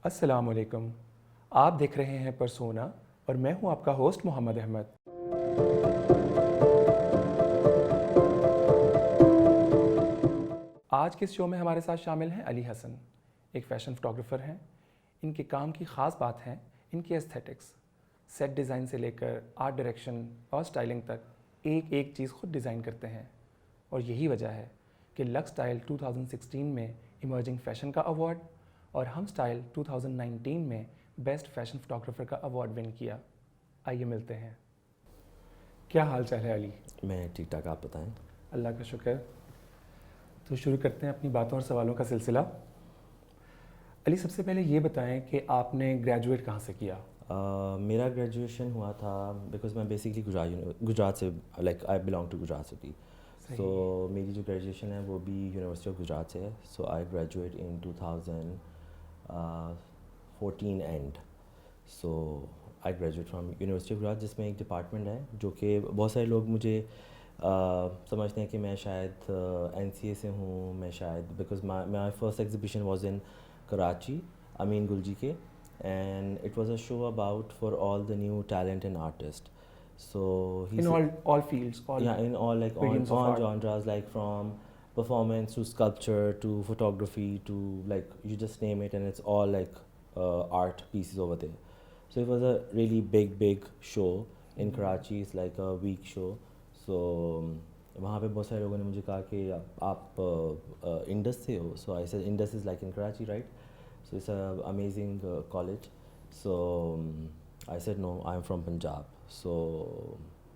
السلام علیکم. آپ دیکھ رہے ہیں پرسونا اور میں ہوں آپ کا ہوسٹ محمد احمد. آج کے اس شو میں ہمارے ساتھ شامل ہیں علی حسن. ایک فیشن فوٹوگرافر ہیں. ان کے کام کی خاص بات ہے ان کی ایستھیٹکس. سیٹ ڈیزائن سے لے کر آرٹ ڈائریکشن اور سٹائلنگ تک ایک ایک چیز خود ڈیزائن کرتے ہیں. اور یہی وجہ ہے کہ لکس سٹائل 2016 میں ایمرجنگ فیشن کا ایوارڈ اور ہم سٹائل 2019 میں بیسٹ فیشن فوٹوگرافر کا ایوارڈ ون کیا. آئیے ملتے ہیں. کیا حال چال ہے علی؟ میں ٹھیک ٹھاک. آپ بتائیں. اللہ کا شکر. تو شروع کرتے ہیں اپنی باتوں اور سوالوں کا سلسلہ. علی سب سے پہلے یہ بتائیں کہ آپ نے گریجویٹ کہاں سے کیا؟ میرا گریجویشن ہوا تھا بیکاز میں بیسکلی گجرات سے like I belong to Gujrat city. So میری جو گریجویشن ہے وہ بھی یونیورسٹی آف گجرات سے ہے. So I graduate in 2014 and. So I graduate from university of Gujrat جس میں ایک ڈپارٹمنٹ ہے جو کہ بہت سارے لوگ مجھے سمجھتے ہیں کہ میں شاید این سی اے سے ہوں. میں شاید because my first exhibition was in Karachi Amin Gulgee کے, and it was a show about for all the new talent and artists. So in all fields, in all like all genres, like from performance to sculpture to photography to like you just name it, and it's all like art pieces over there. So it was a really big show in Karachi. It's like a week show. So وہاں پہ بہت سارے لوگوں نے مجھے کہا کہ آپ انڈس سے ہو. So I said Indus is like in Karachi right. So it's an amazing college. So I said no, I'm from Punjab. So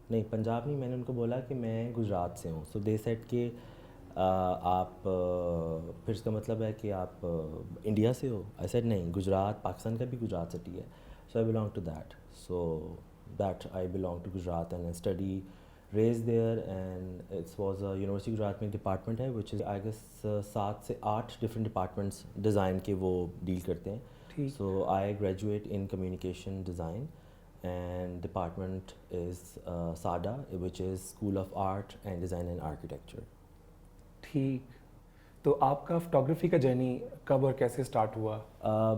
نہیں پنجاب نہیں, میں نے ان کو بولا کہ میں گجرات سے ہوں. So they said کہ آپ پھر اس کا مطلب ہے کہ آپ انڈیا سے ہو. I said نہیں, گجرات پاکستان کا بھی گجرات سٹی ہے. So I belong to that. So that I belong to Gujarat and I study raised there, and it was a University Gujarat میں ڈپارٹمنٹ ہے which is I guess 7 سے 8 different departments design کے وہ deal کرتے ہیں. So I graduate in communication design and department is SADA, which is School of Art and Design and Architecture. ٹھیک. تو آپ کا فوٹوگرافی کا جرنی کب اور کیسے اسٹارٹ ہوا؟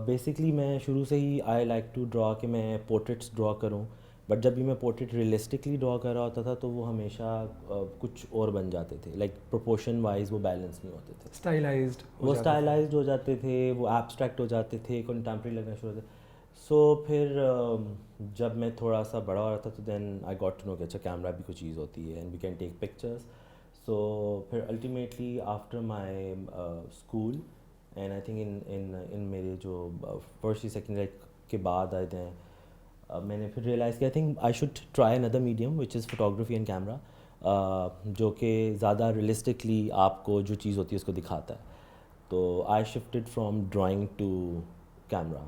بیسکلی میں شروع سے ہی آئی لائک ٹو ڈرا کہ میں پورٹریٹس ڈرا کروں. بٹ جب بھی میں پورٹریٹ ریئلسٹکلی ڈرا کر رہا ہوتا تھا تو وہ ہمیشہ کچھ اور بن جاتے تھے. لائک پروپورشن وائز وہ بیلنس نہیں ہوتے تھے. اسٹائلائزڈ ہو جاتے تھے, وہ ایبسٹریکٹ ہو جاتے تھے, کنٹمپریری لگنا شروع ہوتے. سو پھر جب میں تھوڑا سا بڑا ہو رہا تھا تو دین آئی گاٹ ٹو نو کہ اچھا کیمرہ بھی کوئی چیز ہوتی ہے and we can take pictures. So پھر ultimately after my school and I think in میرے جو فرسٹ سیکنڈ کے بعد آئے تھے میں نے پھر ریئلائز کیا I think I should try another medium which is photography and camera, جو کہ زیادہ ریئلسٹکلی آپ کو جو چیز ہوتی ہے اس کو دکھاتا ہے. تو I shifted from drawing to camera.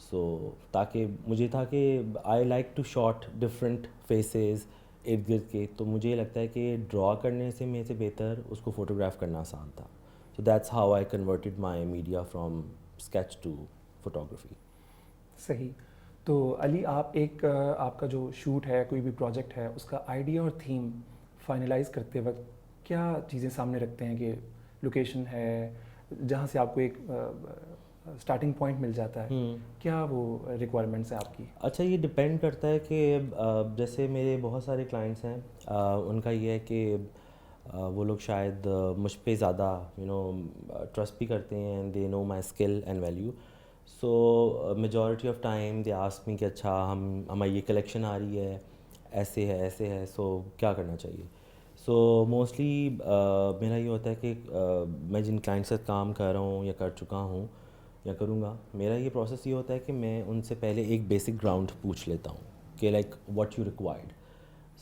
So تاکہ مجھے تھا کہ I like to shot different faces ارد گرد کے. تو مجھے یہ لگتا ہے کہ ڈرا کرنے سے میں سے بہتر اس کو فوٹوگراف کرنا آسان تھا. So that's how I converted my media from sketch to photography. صحیح. تو علی آپ کا جو شوٹ ہے, کوئی بھی پروجیکٹ ہے, اس کا آئیڈیا اور تھیم فائنلائز کرتے وقت کیا چیزیں سامنے رکھتے ہیں؟ کہ لوکیشن ہے جہاں سے آپ کو ایک اسٹارٹنگ پوائنٹ مل جاتا ہے, کیا وہ ریکوائرمنٹس ہیں آپ کی؟ اچھا یہ ڈپینڈ کرتا ہے کہ جیسے میرے بہت سارے کلائنٹس ہیں, ان کا یہ ہے کہ وہ لوگ شاید مجھ پہ زیادہ ٹرسٹ بھی کرتے ہیں and they know my skill and value. So majority of time they ask me کہ اچھا ہماری یہ کلیکشن آ رہی ہے, ایسے ہے, سو کیا کرنا چاہیے. سو موسٹلی میرا یہ ہوتا ہے کہ میں جن کلائنٹ سے کام کر رہا ہوں یا کر چکا ہوں یا کروں گا, میرا یہ پروسیس یہ ہوتا ہے کہ میں ان سے پہلے ایک بیسک گراؤنڈ پوچھ لیتا ہوں کہ like what you required.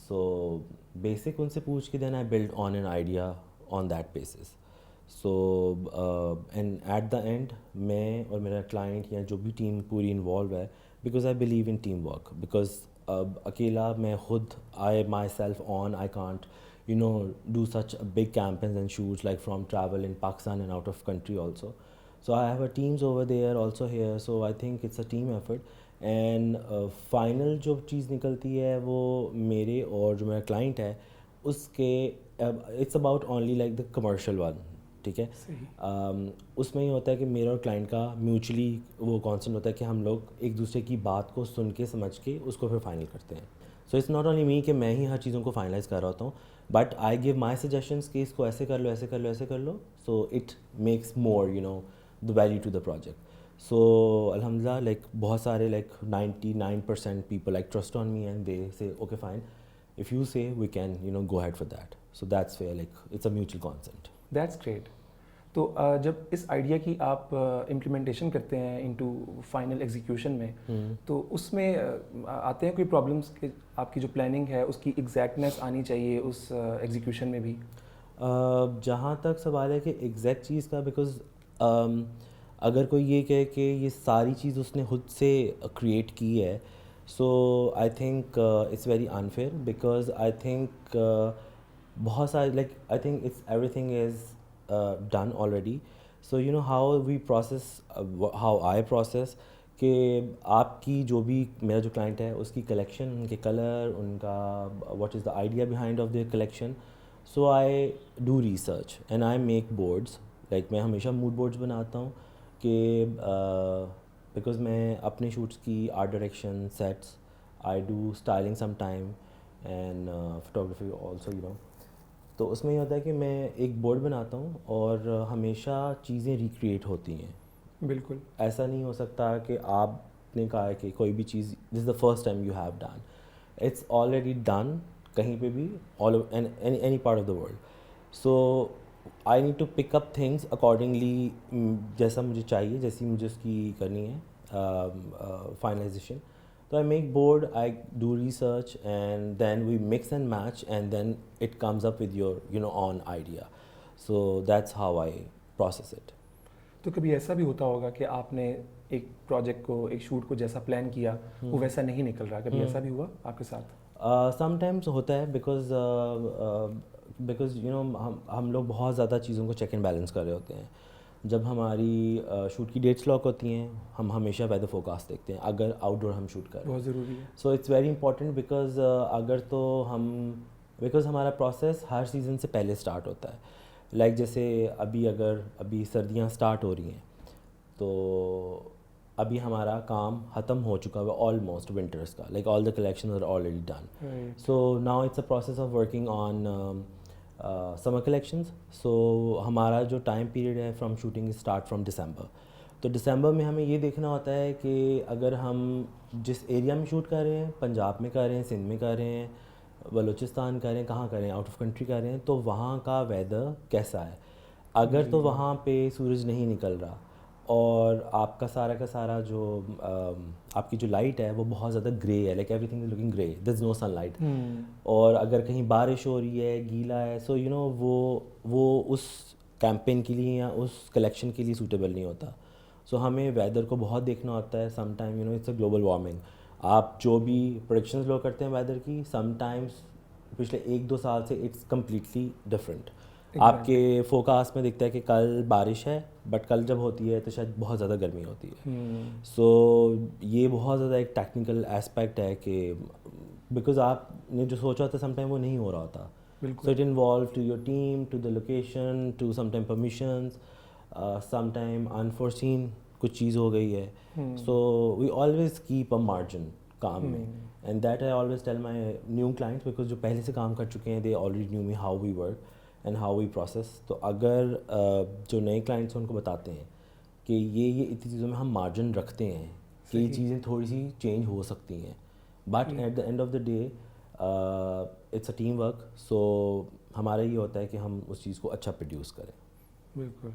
So basic ان سے پوچھ کے then I build on an idea on that basis. So and at the end میں اور میرا کلائنٹ یا جو بھی ٹیم پوری انوالو ہے, because I believe in team work, because اکیلا میں خود I myself own I can't do such big campaigns and shoots like from travel in Pakistan and out of country also. So I have a teams over there also here, so I think it's a team effort. And final جو چیز نکلتی ہے وہ میرے اور جو میرا client ہے اس کے it's about only like the commercial one. ٹھیک ہے. اس میں یہ ہوتا ہے کہ میرا اور کلائنٹ کا میوچلی وہ کانسنٹ ہوتا ہے کہ ہم لوگ ایک دوسرے کی بات کو سن کے سمجھ کے اس کو پھر فائنل کرتے ہیں. So it's not only me کہ میں ہی ہر چیزوں کو فائنلائز کر رہا ہوتا ہوں, but I give my suggestions کہ اس کو ایسے کر لو, ایسے کر لو, ایسے کر لو. So it makes more the value to the project. So الحمدللہ لائک بہت سارے like 99% people like trust on me and they say okay fine, if you say we can go ahead for that. So that's where like it's a mutual consent. That's great. تو جب اس idea کی آپ implementation کرتے ہیں into final execution میں, تو اس میں آتے ہیں کوئی پرابلمس کہ آپ کی جو پلاننگ ہے اس کی ایگزیکٹنیس آنی چاہیے اس ایگزیکیوشن میں بھی؟ جہاں تک سوال ہے کہ ایگزیکٹ چیز کا, بیکاز اگر کوئی یہ کہے کہ یہ ساری چیز اس نے خود سے کریٹ کی ہے, so I think it's very unfair, because I think بہت سارے like I think it's everything is done already. So how we process, how I process, کہ آپ کی جو بھی میرا جو کلائنٹ ہے اس کی کلیکشن, ان کے کلر, ان کا what is the idea behind of their collection. So I do research and I make boards. Like میں ہمیشہ موڈ بورڈس بناتا ہوں کہ بیکاز میں اپنے شوٹس کی art direction, sets, I do styling some time and photography also تو اس میں یہ ہوتا ہے کہ میں ایک بورڈ بناتا ہوں اور ہمیشہ چیزیں ریکریٹ ہوتی ہیں. بالکل ایسا نہیں ہو سکتا کہ آپ نے کہا ہے کہ کوئی بھی چیز this is the first time you have done, it's already done کہیں پہ بھی, all any part of the world. So I need to pick up things accordingly, جیسا مجھے چاہیے, جیسی مجھے اس کی کرنی ہے فائنلائزیشن. تو I make board, I do research and then we mix and match and then it comes up with your own idea. So that's how I process it. تو کبھی ایسا بھی ہوتا ہوگا کہ آپ نے ایک پروجیکٹ کو, ایک شوٹ کو جیسا پلان کیا وہ ویسا نہیں نکل رہا, کبھی ایسا بھی ہوا آپ کے ساتھ؟ سم ٹائمس ہوتا ہے, بیکاز ہم لوگ بہت زیادہ چیزوں کو چیک اینڈ بیلنس کر رہے ہوتے ہیں. جب ہماری شوٹ کی ڈیٹس لاک ہوتی ہیں, ہم ہمیشہ ویدر فوکاسٹ دیکھتے ہیں اگر آؤٹ ڈور ہم شوٹ کر رہے ہیں. بہت ضروری ہے. So it's very important, because اگر تو بیکاز ہمارا پروسیس ہر سیزن سے پہلے اسٹارٹ ہوتا ہے. لائک جیسے ابھی سردیاں اسٹارٹ ہو رہی ہیں, تو ابھی ہمارا کام ختم ہو چکا ہے آلموسٹ ونٹرس کا, like all the collection are already done. So now it's a process of working on summer collections. So ہمارا جو ٹائم پیریڈ ہے from shooting start from December. تو دسمبر میں ہمیں یہ دیکھنا ہوتا ہے کہ اگر ہم جس ایریا میں شوٹ کر رہے ہیں, پنجاب میں کر رہے ہیں, سندھ میں کر رہے ہیں, بلوچستان کر رہے ہیں, کہاں کر رہے ہیں, آؤٹ آف کنٹری کر رہے ہیں, تو وہاں کا ویدر کیسا ہے. اگر تو وہاں پہ سورج نہیں نکل رہا اور آپ کا سارا جو آپ کی جو لائٹ ہے وہ بہت زیادہ گرے ہے, like everything is looking grey, there is no sunlight, اور اگر کہیں بارش ہو رہی ہے, گیلا ہے, سو وہ اس کیمپین کے لیے یا اس کلیکشن کے لیے سوٹیبل نہیں ہوتا. سو ہمیں ویدر کو بہت دیکھنا ہوتا ہے. Some time it's a global warming. آپ جو بھی پروڈکشنز لوگ کرتے ہیں ویدر کی, سم ٹائمس پچھلے 1-2 سال سے اٹس کمپلیٹلی ڈفرینٹ. آپ کے فوکاسٹ میں دکھتا ہے کہ کل بارش ہے, بٹ کل جب ہوتی ہے تو شاید بہت زیادہ گرمی ہوتی ہے. سو یہ بہت زیادہ ایک ٹیکنیکل ایسپیکٹ ہے کہ بیکاز آپ نے جو سوچا ہوتا ہے سم ٹائم وہ نہیں ہو رہا ہوتا. So it involve to your team, to the location, to some time permissions, some time unforeseen کچھ چیز ہو گئی ہے. So we always keep a margin کام میں, and that I always tell my new clients, because جو پہلے سے کام کر چکے ہیں they already know me how we work and how we process. تو اگر جو نئے کلائنٹس ہیں ان کو بتاتے ہیں کہ یہ اتنی چیزوں میں ہم مارجن رکھتے ہیں کہ یہ چیزیں تھوڑی سی چینج ہو سکتی ہیں, but at the end of the day it's a team work. So ہمارا یہ ہوتا ہے کہ ہم اس چیز کو اچھا پروڈیوس کریں. بالکل.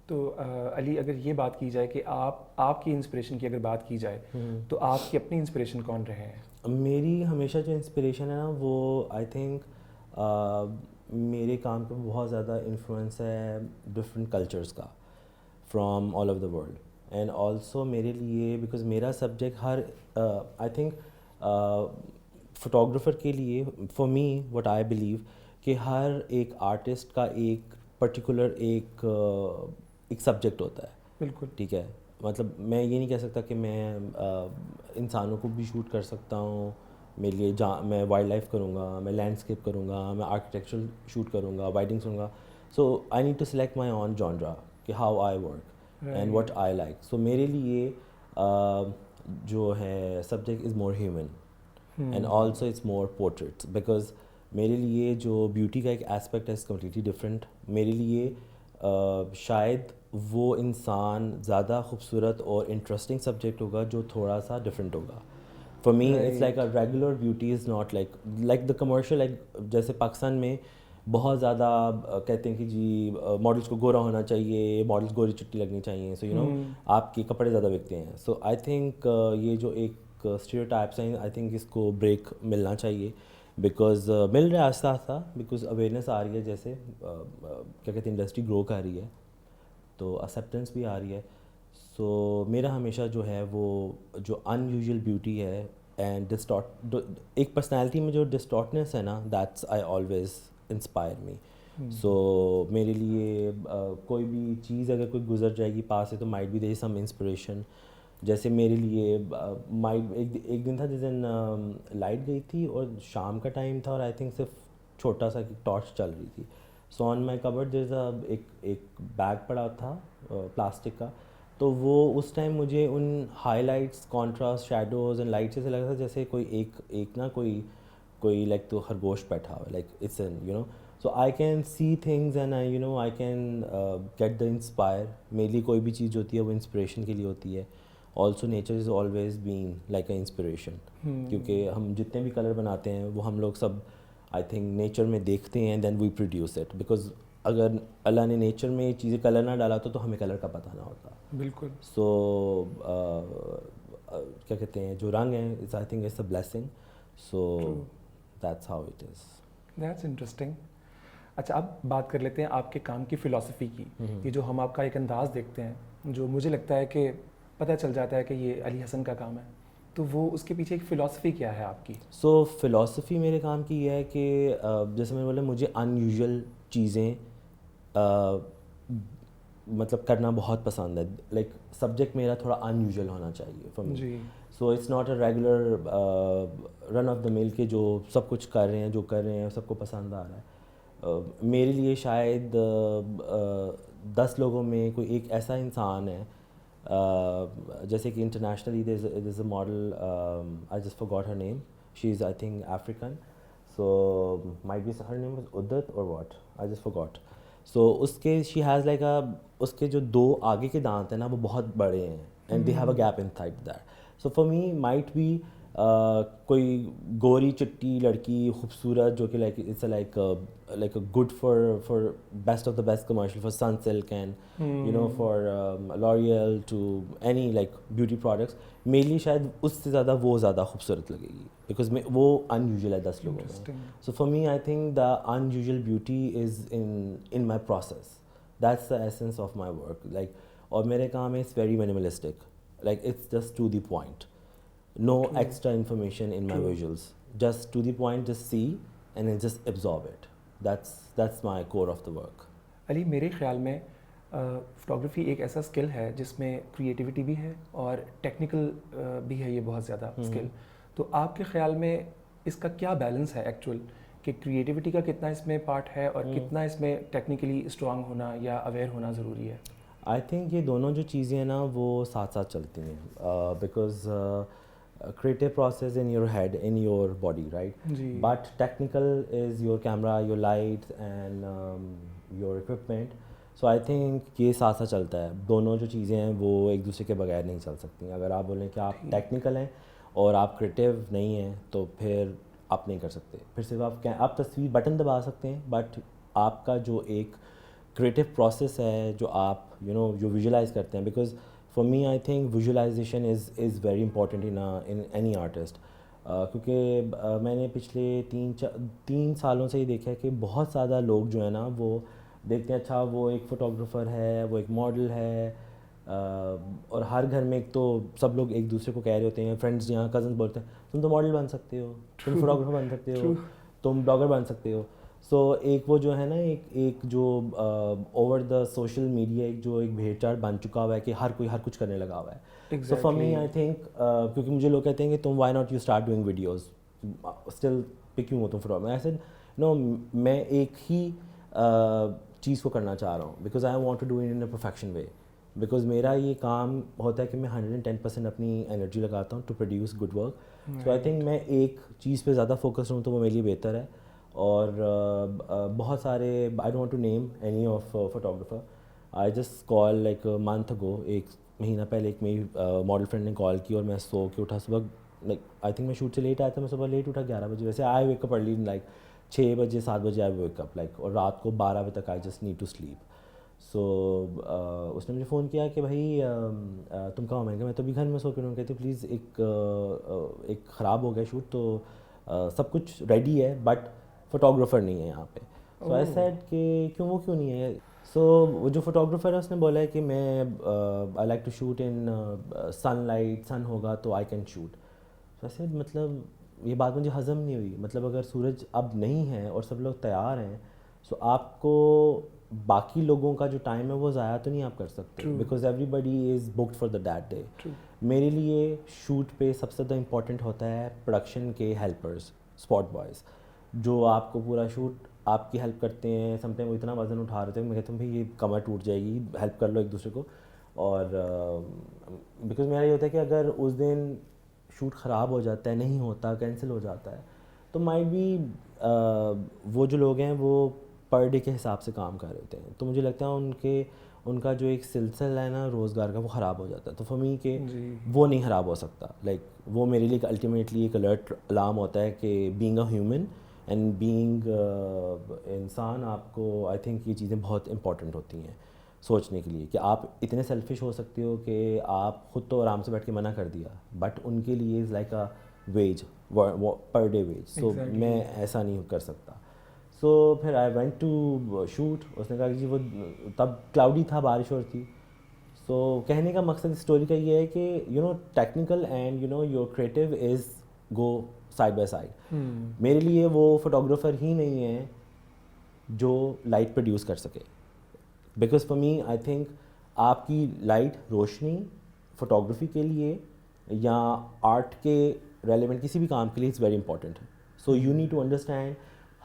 تو علی, اگر یہ بات کی جائے کہ آپ کی انسپریشن کی اگر بات کی جائے تو آپ کی اپنی انسپریشن کون رہے ہیں؟ میری ہمیشہ جو انسپریشن ہے نا وہ آئی تھنک میرے کام پہ بہت زیادہ انفلوئنس ہے ڈفرینٹ کلچرس کا from all over the world. And also میرے لیے بیکاز میرا subject Hare I think photographer کے لیے for me what I believe کہ ہر ایک آرٹسٹ کا ایک پرٹیکولر ایک سبجیکٹ ہوتا ہے. بالکل ٹھیک ہے, مطلب میں یہ نہیں کہہ سکتا کہ میں انسانوں کو بھی شوٹ کر سکتا ہوں, میرے لیے میں وائلڈ لائف کروں گا, میں لینڈسکیپ کروں گا, میں آرکیٹیکچرل شوٹ کروں گا, وائڈنگس کروں گا. So I need to select my own genre کہ how I work and what I like. So میرے لیے جو ہے subject is more human and also it's more portraits because میرے لیے جو بیوٹی کا ایک اسپیکٹ ہے کمپلیٹلی ڈفرینٹ. میرے لیے شاید وہ انسان زیادہ خوبصورت اور انٹرسٹنگ سبجیکٹ ہوگا جو تھوڑا سا ڈفرینٹ ہوگا. For me it's like a regular beauty is not like the commercial. Like جیسے پاکستان میں بہت زیادہ کہتے ہیں کہ جی ماڈلس کو گورا ہونا چاہیے, ماڈلس گوری چٹی لگنی چاہیے, سو آپ کے کپڑے زیادہ بکتے ہیں. سو آئی تھنک یہ جو ایک اسٹیریوٹائپس ہیں آئی تھنک اس کو بریک ملنا چاہیے بیکاز مل رہا ہے آہستہ آہستہ بیکاز اویئرنیس آ رہی ہے. جیسے کیا کہتے ہیں انڈسٹری گرو کر رہی ہے تو اسیپٹنس بھی آ رہی ہے. سو میرا ہمیشہ جو ہے وہ جو ان یوزول بیوٹی ہے اینڈ ایک پرسنالٹی میں جو ڈسٹارٹنیس ہے نا that's I always inspire me. سو میرے لیے کوئی بھی چیز اگر کوئی گزر جائے گی پاس سے تو might be there is some inspiration. جیسے میرے لیے ایک دن تھا جس دن لائٹ گئی تھی اور شام کا ٹائم تھا اور آئی تھنک صرف چھوٹا سا ٹارچ چل رہی تھی. سو آن مائی کبرڈ دیر از ایک بیگ پڑا تھا پلاسٹک کا. تو وہ اس ٹائم مجھے in high lights, contrast, shadows and light سے لگا تھا جیسے کوئی ایک نا کوئی لائک تو خرگوش بیٹھا ہوا like it's so I can see things and I can get the inspire. میرے لیے کوئی بھی چیز ہوتی ہے وہ انسپریشن کے لیے ہوتی ہے. Also nature is always been like a inspiration کیونکہ ہم جتنے بھی کلر بناتے ہیں وہ ہم لوگ سب آئی تھنک نیچر میں دیکھتے ہیں دین وی پروڈیوس اٹ بیکاز اگر اللہ نے نیچر میں یہ چیزیں کلر نہ ڈالا تو ہمیں کلر کا پتہ نہ ہوتا. بالکل. سو کیا کہتے ہیں جو رنگ ہیں I think it's a blessing. So that's how it is. That's interesting. اچھا اب بات کر لیتے ہیں آپ کے کام کی فلاسفی کی. یہ جو ہم آپ کا ایک انداز دیکھتے ہیں جو مجھے لگتا ہے کہ پتہ چل جاتا ہے کہ یہ علی حسن کا کام ہے, تو وہ اس کے پیچھے ایک فلاسفی کیا ہے آپ کی؟ سو فلاسفی میرے کام کی یہ ہے کہ جیسے میں نے بولا مجھے ان یوزول چیزیں مطلب کرنا بہت پسند ہے. لائک سبجیکٹ میرا تھوڑا ان یوزول ہونا چاہیے فار می. جی. So it's not a regular run of the mill کے جو سب کچھ کر رہے ہیں جو کر رہے ہیں سب کو پسند آ رہا ہے. میرے لیے شاید 10 لوگوں میں کوئی ایک ایسا انسان ہے جیسے کہ internationally there is a model I just forgot her name. She is I think African. So might be her name was Adut اور واٹ آئی جسٹ فارگاٹ. سو اس کے شی ہیز لائک اس کے جو 2 آگے کے دانت ہیں نا وہ بہت بڑے ہیں and they have a gap in side that. So for me might be کوئی گوری چٹی لڑکی خوبصورت جو کہ like it's like a good for best of the best commercial for Sunsilk and for L'Oreal to any like beauty products. میرے لیے شاید اس سے زیادہ وہ زیادہ خوبصورت لگے گی بیکاز وہ ان یوزول ہے 10 لوگوں میں. So for me I think the unusual beauty is in my process. That's the essence of my work. Like اور میرے کام is very minimalistic. Like it's just to the point. No extra information in my visuals. Just to the point, just see and then just absorb it. That's my core of the work. علی میرے خیال میں photography ایک ایسا skill ہے جس میں creativity بھی ہے اور ٹیکنیکل بھی ہے یہ بہت زیادہ اسکل. تو آپ کے خیال میں اس کا کیا بیلنس ہے ایکچوئل کہ کریٹیوٹی کا کتنا اس میں پارٹ ہے اور کتنا اس میں ٹیکنیکلی اسٹرانگ ہونا یا اویئر ہونا ضروری ہے؟ آئی تھنک یہ دونوں جو چیزیں ہیں نا وہ ساتھ ساتھ چلتی ہیں because creative process in your head, in your body, right? But technical is your camera, your lights and your equipment. So I think یہ ساتھ ساتھ چلتا ہے. دونوں جو چیزیں ہیں وہ ایک دوسرے کے بغیر نہیں چل سکتی. اگر آپ بولیں کہ آپ ٹیکنیکل ہیں اور آپ کریٹیو نہیں ہیں تو پھر آپ نہیں کر سکتے. پھر صرف آپ تصویر بٹن دبا سکتے ہیں بٹ آپ کا جو ایک کریٹیو پروسیس ہے جو آپ جو ویژولائز کرتے ہیں because for me I think visualization is very important in any artist. کیونکہ میں نے پچھلے 3 سالوں سے ہی دیکھا ہے کہ بہت زیادہ لوگ جو ہیں نا وہ دیکھتے ہیں اچھا وہ ایک فوٹوگرافر ہے, وہ ایک ماڈل ہے, اور ہر گھر میں ایک تو سب لوگ ایک دوسرے کو کہہ رہے ہوتے ہیں, فرینڈس یہاں کزن بولتے ہیں تم تو ماڈل بن سکتے ہو, تم فوٹوگرافر بن سکتے ہو, تم بلاگر بن سکتے ہو. سو ایک وہ جو ہے نا ایک جو اوور دا سوشل میڈیا ایک بھیڑ چاڑ بن چکا ہوا ہے کہ ہر کوئی ہر کچھ کرنے لگا ہوا ہے. سو فار می آئی تھنک کیونکہ مجھے لوگ کہتے ہیں کہ تم why not you start doing videos still پہ کیوں ہو تم فوٹو. میں ایسے میں ایک ہی چیز کو کرنا چاہ رہا ہوں because I want to do it in a perfection way. Because میرا یہ کام ہوتا ہے کہ میں 110% اپنی انرجی لگاتا ہوں to produce good work. So I think میں ایک چیز پہ زیادہ فوکس ہوں تو وہ میرے لیے بہتر ہے. اور بہت سارے I don't want to name any of photographer. I just call like month ago, ایک مہینہ پہلے ایک میری ماڈل فرینڈ نے کال کی اور میں سو کے اٹھا صبح, لائک آئی تھنک میں شوٹ سے لیٹ آیا تھا, میں صبح لیٹ اٹھا 11 بجے. ویسے آئی ویک اپ ارلی لائک 6 بجے 7 بجے آئی ویک اپ لائک, اور رات کو 12 بجے تک I just need to sleep. So اس نے مجھے فون کیا کہ بھائی تم کہاں ہو. میں تو ابھی گھر میں سو کے رہوں. کہتے پلیز ایک خراب ہو گیا شوٹ, تو سب کچھ ریڈی ہے بٹ فوٹوگرافر نہیں ہے یہاں پہ. سو آئی سیڈ کہ کیوں نہیں ہے. سو وہ جو فوٹوگرافر ہے اس نے بولا ہے کہ میں I like to shoot in sunlight, sun ہوگا تو I can shoot. So I said مطلب یہ بات مجھے ہضم نہیں ہوئی. مطلب اگر سورج اب نہیں ہے اور سب لوگ تیار ہیں, سو آپ کو باقی لوگوں کا جو ٹائم ہے وہ ضائع تو نہیں آپ کر سکتے, because everybody is booked for that day. میرے لیے شوٹ پہ سب سے زیادہ امپورٹنٹ ہوتا ہے پروڈکشن کے ہیلپرز, اسپاٹ بوائز, جو آپ کو پورا شوٹ آپ کی ہیلپ کرتے ہیں. سم ٹائم وہ اتنا وزن اٹھا رہے تھے, میں کہتا ہوں بھائی یہ کمر ٹوٹ جائے گی, ہیلپ کر لو ایک دوسرے کو. اور بیکاز میرا یہ ہوتا ہے کہ اگر اس دن شوٹ خراب ہو جاتا ہے, نہیں ہوتا, کینسل ہو جاتا ہے, تو مائٹ بی وہ جو لوگ ہیں وہ پر ڈے کے حساب سے کام کر رہے ہوتے ہیں, تو مجھے لگتا ہے ان کا جو ایک سلسلہ ہے نا روزگار کا, وہ خراب ہو جاتا ہے. تو فار می کہ وہ نہیں خراب ہو سکتا. لائک وہ میرے لیے الٹیمیٹلی ایک الرٹ الارم ہوتا ہے کہ being a human and being انسان, آپ کو آئی تھنک یہ چیزیں بہت امپورٹنٹ ہوتی ہیں سوچنے کے لیے, کہ آپ اتنے سیلفش ہو سکتے ہو کہ آپ خود تو آرام سے بیٹھ کے منع کر دیا, بٹ ان کے لیے is like a wage, per day wage. So میں ایسا نہیں کر سکتا. سو پھر آئی وینٹ ٹو شوٹ. اس نے کہا کہ جی وہ تب کلاؤڈی تھا, بارش ہو رہی تھی. سو کہنے کا مقصد اس اسٹوری کا یہ ہے کہ technical and your creative is go side by side. میرے لیے وہ فوٹوگرافر ہی نہیں ہے جو لائٹ پروڈیوس کر سکے, because for me I think آپ کی لائٹ, روشنی فوٹوگرافی کے لیے یا آرٹ کے ریلیونٹ کسی بھی کام کے لیے it's very important. So you need to understand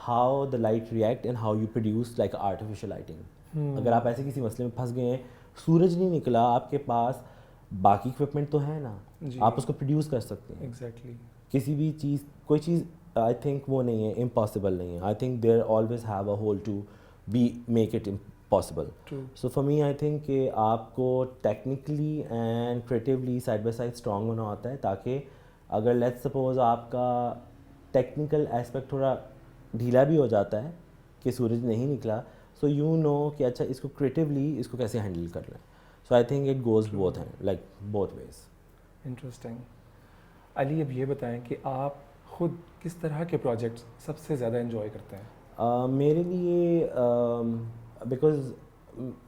how the light react and how you produce like artificial lighting. اگر آپ ایسے کسی مسئلے میں پھنس گئے ہیں, سورج نہیں نکلا, آپ کے پاس باقی اکوپمنٹ تو ہے نا, آپ اس کو پروڈیوس کر سکتے ہیں. ایگزیکٹلی. کسی بھی چیز, کوئی چیز آئی تھنک وہ نہیں ہے, امپاسبل نہیں ہے. I think there always have a whole to be make it possible. So for me I think کہ آپ کو technically and creatively side by side strong ہونا ہوتا ہے, تاکہ اگر لیٹس سپوز آپ کا ٹیکنیکل ایسپیکٹ تھوڑا ڈھیلا بھی ہو جاتا ہے کہ سورج نہیں نکلا, سو یو نو کہ اچھا اس کو کریٹیولی اس کو کیسے ہینڈل کرنا ہے. So I think it goes both ہیں, like both ways. Interesting. Ali اب یہ بتائیں کہ آپ خود کس طرح کے پروجیکٹس سب سے زیادہ انجوائے کرتے ہیں؟ میرے لیے بیکاز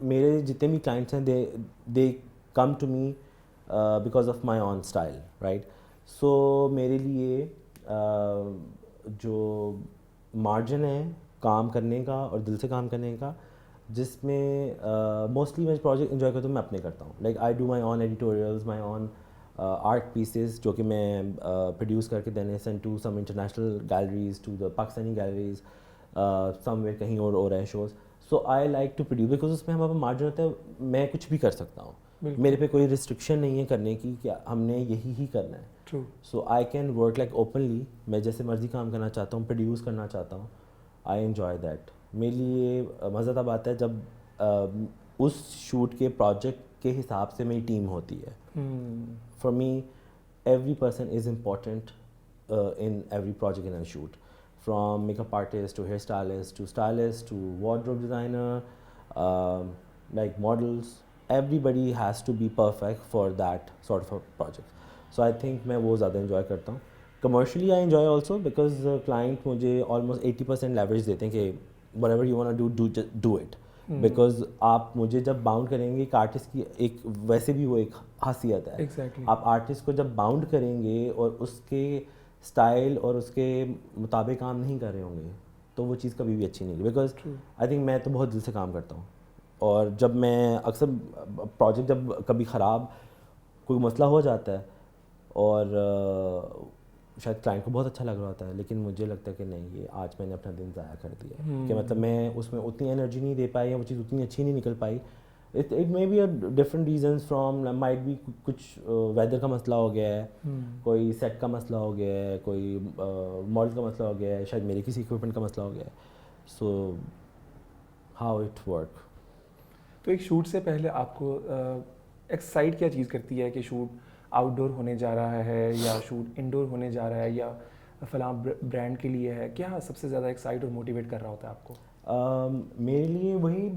میرے جتنے بھی کلائنٹس ہیں they come to me because of my own style, right. So میرے لیے جو مارجن ہے کام کرنے کا اور دل سے کام کرنے کا, جس میں موسٹلی میں پروجیکٹ انجوائے کرتا ہوں, میں اپنے کرتا ہوں. Like I do my own editorials, my own art pieces, جو کہ میں پروڈیوس کر کے دینے send to some international galleries, to the Pakistani galleries, somewhere کہیں اور ہو رہے ہیں shows. So I like to produce because اس میں ہمارا مارجن ہوتا ہے, میں کچھ بھی کر سکتا ہوں. میرے پہ کوئی ریسٹرکشن نہیں ہے کرنے کی کہ ہم نے یہی ہی کرنا ہے. So I can work like openly, میں جیسے مرضی کام کرنا چاہتا ہوں, پروڈیوس کرنا چاہتا ہوں. I enjoy that. میرے لیے مزہ تب آتا ہے جب اس شوٹ کے پروجیکٹ کے حساب سے میری ٹیم ہوتی ہے. For me every person is important in every project in a shoot, from makeup artist to hair stylist to wardrobe designer, like models. Everybody has to be perfect for that sort of a project. So I think میں وہ زیادہ enjoy کرتا ہوں. Commercially I enjoy also because client مجھے almost 80% leverage دیتے ہیں کہ whatever you want do it. Because آپ مجھے جب باؤنڈ کریں گے, ایک آرٹسٹ کی ایک ویسے بھی وہ ایک خاصیت ہے, آپ آرٹسٹ کو جب باؤنڈ کریں گے اور اس کے اسٹائل اور اس کے مطابق کام نہیں کر رہے ہوں گے, تو وہ چیز کبھی بھی اچھی نہیں ہوگی. بیکاز آئی تھنک میں تو بہت دل سے کام کرتا ہوں, اور جب میں اکثر پروجیکٹ جب کبھی خراب کوئی مسئلہ ہو جاتا ہے اور شاید کلائنٹ کو بہت اچھا لگ رہا ہوتا ہے, لیکن مجھے لگتا ہے کہ نہیں, یہ آج میں نے اپنا دن ضائع کر دیا ہے, کہ مطلب میں اس میں اتنی انرجی نہیں دے پائی, یا وہ چیز اتنی اچھی نہیں نکل پائی. It may be different reasons from, might be کچھ ویدر کا مسئلہ ہو گیا ہے, کوئی سیٹ کا مسئلہ ہو گیا ہے, کوئی ماڈل کا مسئلہ ہو گیا ہے, شاید میرے کسی اکوپمنٹ کا مسئلہ ہو گیا ہے. So how it work. تو ایک شوٹ سے پہلے آپ کو ایکسائٹ کیا چیز کرتی ہے کہ شوٹ آؤٹ ڈور ہونے جا رہا ہے یا شوٹ انڈور ہونے جا رہا ہے یا فلاں برانڈ کے لیے ہے, کیا سب سے زیادہ ایکسائٹ اور موٹیویٹ کر رہا ہوتا ہے آپ کو؟ میرے لیے وہی